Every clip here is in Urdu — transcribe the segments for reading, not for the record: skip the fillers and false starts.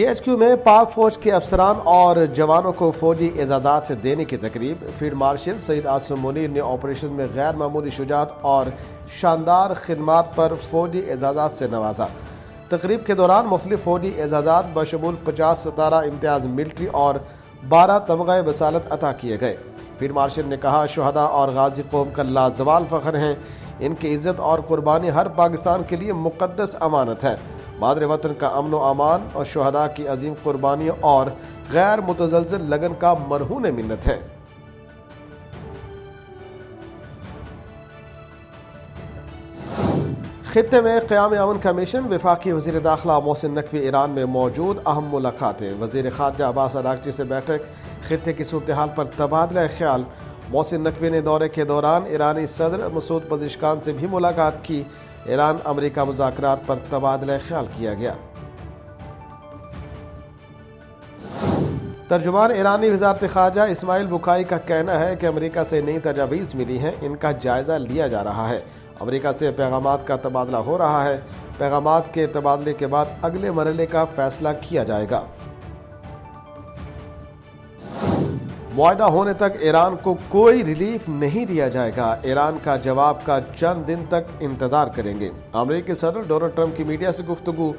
GHQ میں پاک فوج کے افسران اور جوانوں کو فوجی اعزازات سے دینے کی تقریب۔ فیلڈ مارشل سید عاصم منیر نے آپریشن میں غیر معمولی شجاعت اور شاندار خدمات پر فوجی اعزازات سے نوازا۔ تقریب کے دوران مختلف فوجی اعزازات بشمول 50 ستارہ امتیاز ملٹری اور 12 تمغہ بصالت عطا کیے گئے۔ فیلڈ مارشل نے کہا، شہداء اور غازی قوم کا لازوال فخر ہیں، ان کی عزت اور قربانی ہر پاکستان کے لیے مقدس امانت ہے۔ مادر وطن کا امن و امان اور شہداء کی عظیم قربانیوں اور غیر متزلزل لگن کا مرہون منت ہے۔ خطے میں قیام امن کمیشن، وفاقی وزیر داخلہ محسن نقوی ایران میں موجود، اہم ملاقاتیں۔ وزیر خارجہ عباس اراغچی سے بیٹھک، خطے کی صورتحال پر تبادلہ خیال۔ محسن نقوی نے دورے کے دوران ایرانی صدر مسعود پزشکان سے بھی ملاقات کی۔ ایران امریکہ مذاکرات پر تبادلہ خیال کیا گیا۔ ترجمان ایرانی وزارت خارجہ اسماعیل بکائی کا کہنا ہے کہ امریکہ سے نئی تجاویز ملی ہیں، ان کا جائزہ لیا جا رہا ہے۔ امریکہ سے پیغامات کا تبادلہ ہو رہا ہے، پیغامات کے تبادلے کے بعد اگلے مرحلے کا فیصلہ کیا جائے گا۔ معاہدہ ہونے تک ایران کو کوئی ریلیف نہیں دیا جائے گا، ایران کا جواب کا چند دن تک انتظار کریں گے۔ امریکی صدر ڈونلڈ ٹرمپ کی میڈیا سے گفتگو،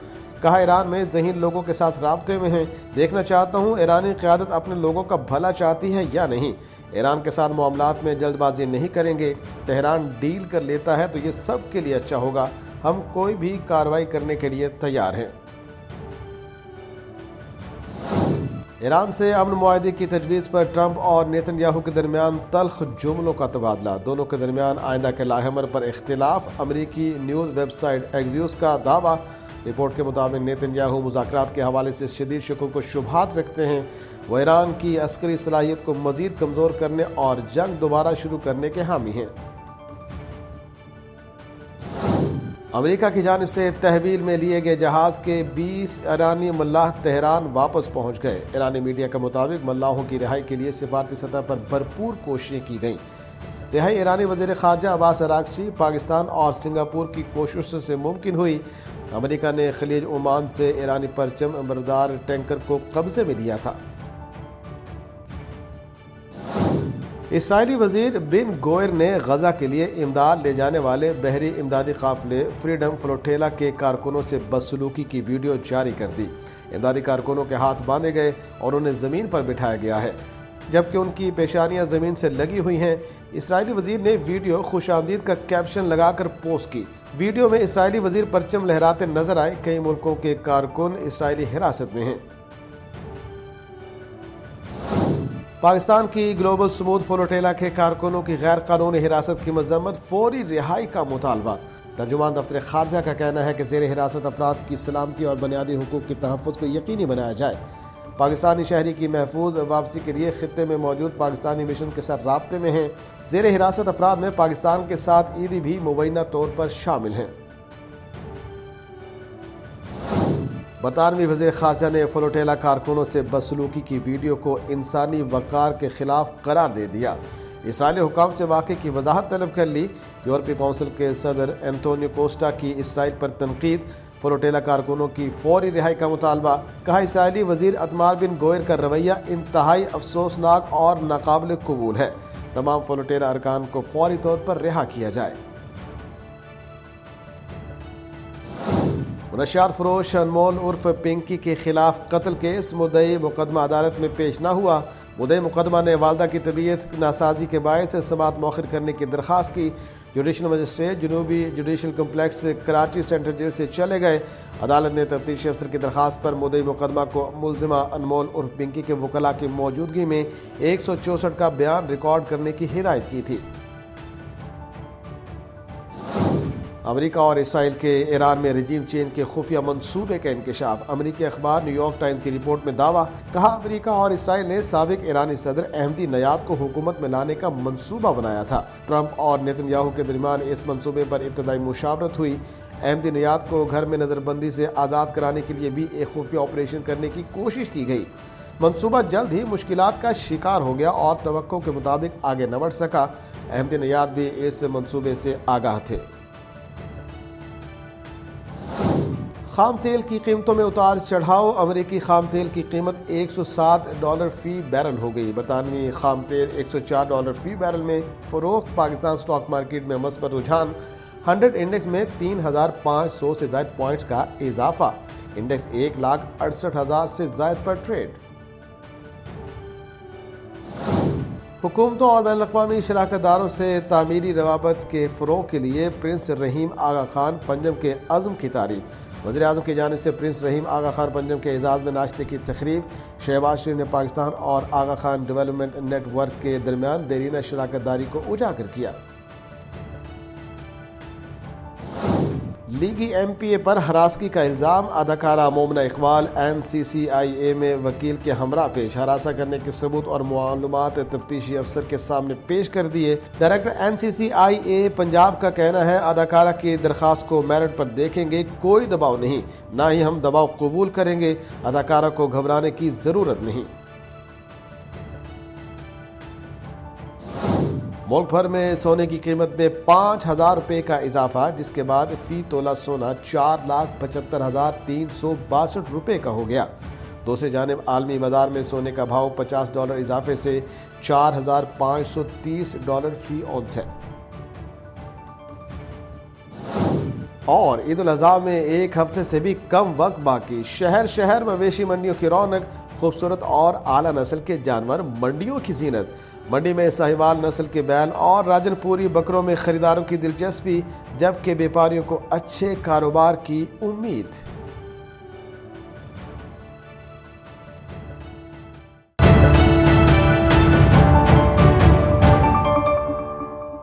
کہا ایران میں ذہین لوگوں کے ساتھ رابطے میں ہیں، دیکھنا چاہتا ہوں ایرانی قیادت اپنے لوگوں کا بھلا چاہتی ہے یا نہیں۔ ایران کے ساتھ معاملات میں جلد بازی نہیں کریں گے، تہران ڈیل کر لیتا ہے تو یہ سب کے لیے اچھا ہوگا، ہم کوئی بھی کارروائی کرنے کے لیے تیار ہیں۔ ایران سے امن معاہدے کی تجویز پر ٹرمپ اور نیتن یاہو کے درمیان تلخ جملوں کا تبادلہ، دونوں کے درمیان آئندہ کے لائحہ عمل پر اختلاف۔ امریکی نیوز ویب سائٹ ایکزیوس کا دعویٰ، رپورٹ کے مطابق نیتن یاہو مذاکرات کے حوالے سے شدید شکوک و شبہات رکھتے ہیں، وہ ایران کی عسکری صلاحیت کو مزید کمزور کرنے اور جنگ دوبارہ شروع کرنے کے حامی ہیں۔ امریکہ کی جانب سے تحویل میں لیے گئے جہاز کے 20 ایرانی ملاح تہران واپس پہنچ گئے۔ ایرانی میڈیا کے مطابق ملاحوں کی رہائی کے لیے سفارتی سطح پر بھرپور کوششیں کی گئیں۔ رہائی ایرانی وزیر خارجہ عباس اراغچی، پاکستان اور سنگاپور کی کوششوں سے ممکن ہوئی۔ امریکہ نے خلیج عمان سے ایرانی پرچم بردار ٹینکر کو قبضے میں لیا تھا۔ اسرائیلی وزیر بن گوئر نے غزہ کے لیے امداد لے جانے والے بحری امدادی قافلے فریڈم فلوٹیلا کے کارکنوں سے بدسلوکی کی ویڈیو جاری کر دی۔ امدادی کارکنوں کے ہاتھ باندھے گئے اور انہیں زمین پر بٹھایا گیا ہے، جبکہ ان کی پیشانیاں زمین سے لگی ہوئی ہیں۔ اسرائیلی وزیر نے ویڈیو خوش آمدید کا کیپشن لگا کر پوسٹ کی۔ ویڈیو میں اسرائیلی وزیر پرچم لہراتے نظر آئے۔ کئی ملکوں کے کارکن اسرائیلی حراست میں ہیں۔ پاکستان کی گلوبل سمودھ فلوٹیلا کے کارکنوں کی غیر قانونی حراست کی مذمت، فوری رہائی کا مطالبہ۔ ترجمان دفتر خارجہ کا کہنا ہے کہ زیر حراست افراد کی سلامتی اور بنیادی حقوق کی تحفظ کو یقینی بنایا جائے۔ پاکستانی شہری کی محفوظ واپسی کے لیے خطے میں موجود پاکستانی مشن کے ساتھ رابطے میں ہیں۔ زیر حراست افراد میں پاکستان کے ساتھ عیدی بھی مبینہ طور پر شامل ہیں۔ برطانوی وزیر خارجہ نے فلوٹیلا کارکنوں سے بدسلوکی کی ویڈیو کو انسانی وقار کے خلاف قرار دے دیا۔ اسرائیلی حکام سے واقعے کی وضاحت طلب کر لی۔ یورپی کونسل کے صدر اینٹونیو کوسٹا کی اسرائیل پر تنقید، فلوٹیلا کارکنوں کی فوری رہائی کا مطالبہ۔ کہا اسرائیلی وزیر اتمار بن گوئر کا رویہ انتہائی افسوسناک اور ناقابل قبول ہے۔ تمام فلوٹیلا ارکان کو فوری طور پر رہا کیا جائے۔ منشیات فروش انمول عرف پنکی کے خلاف قتل کیس، مدعی مقدمہ عدالت میں پیش نہ ہوا۔ مدعی مقدمہ نے والدہ کی طبیعت ناسازی کے باعث سماعت مؤخر کرنے کی درخواست کی۔ جوڈیشل مجسٹریٹ جنوبی judicial complex Karachi central jail سے چلے گئے۔ عدالت نے تفتیشی افسر کی درخواست پر مدعی مقدمہ کو ملزمہ انمول عرف پنکی کے وکلاء کی موجودگی میں 164 کا بیان ریکارڈ کرنے کی ہدایت کی تھی۔ امریکہ اور اسرائیل کے ایران میں رجیم چینج کے خفیہ منصوبے کا انکشاف۔ امریکی اخبار نیو یارک ٹائمز کی رپورٹ میں دعویٰ، کہا امریکہ اور اسرائیل نے سابق ایرانی صدر احمدی نیاد کو حکومت میں لانے کا منصوبہ بنایا تھا۔ ٹرمپ اور نیتن یاہو کے درمیان اس منصوبے پر ابتدائی مشاورت ہوئی۔ احمدی نیاد کو گھر میں نظر بندی سے آزاد کرانے کے لیے بھی ایک خفیہ آپریشن کرنے کی کوشش کی گئی۔ منصوبہ جلد ہی مشکلات کا شکار ہو گیا اور توقع کے مطابق آگے نہ بڑھ سکا۔ احمدی نیاد بھی اس منصوبے سے آگاہ تھے۔ خام تیل کی قیمتوں میں اتار چڑھاؤ، امریکی خام تیل کی قیمت $107 فی بیرل ہو گئی۔ برطانوی خام تیل $104 فی بیرل میں فروخت۔ پاکستان سٹاک مارکیٹ میں مثبت رجحان، 100 انڈیکس میں 3,500 سے زائد پوائنٹس کا اضافہ، انڈیکس 1,68,000 سے زائد پر ٹریڈ۔ حکومتوں اور بین الاقوامی شراکت داروں سے تعمیری روابط کے فروغ کے لیے پرنس رحیم آغا خان پنجم کے عزم کی تعریف۔ وزیر اعظم کی جانب سے پرنس رحیم آغا خان پنجم کے اعزاز میں ناشتے کی تقریب۔ شہباز شریف نے پاکستان اور آغا خان ڈیولپمنٹ نیٹ ورک کے درمیان دیرینہ شراکت داری کو اجاگر کیا۔ لیگی ایم پی اے پر ہراسگی کا الزام، اداکارہ مومنہ اقبال NCCIA میں وکیل کے ہمراہ پیش، ہراساں کرنے کے ثبوت اور معلومات تفتیشی افسر کے سامنے پیش کر دیے۔ ڈائریکٹر NCCIA پنجاب کا کہنا ہے اداکارہ کی درخواست کو میرٹ پر دیکھیں گے، کوئی دباؤ نہیں، نہ ہی ہم دباؤ قبول کریں گے، اداکارہ کو گھبرانے کی ضرورت نہیں۔ ملک بھر میں سونے کی قیمت میں 5,000 روپے کا اضافہ، جس کے بعد فی تولہ سونا 4,75,362 روپے کا ہو گیا۔ دوسری جانب عالمی بازار میں سونے کا بھاؤ $50 اضافے سے $4,530 فی اونس ہے۔ اور عید الاضحیٰ میں ایک ہفتے سے بھی کم وقت باقی، شہر شہر مویشی منڈیوں کی رونق، خوبصورت اور اعلیٰ نسل کے جانور منڈیوں کی زینت۔ منڈی میں ساہیوال نسل کے بیل اور راجن پوری بکروں میں خریداروں کی دلچسپی، جبکہ بیپاریوں کو اچھے کاروبار کی امید۔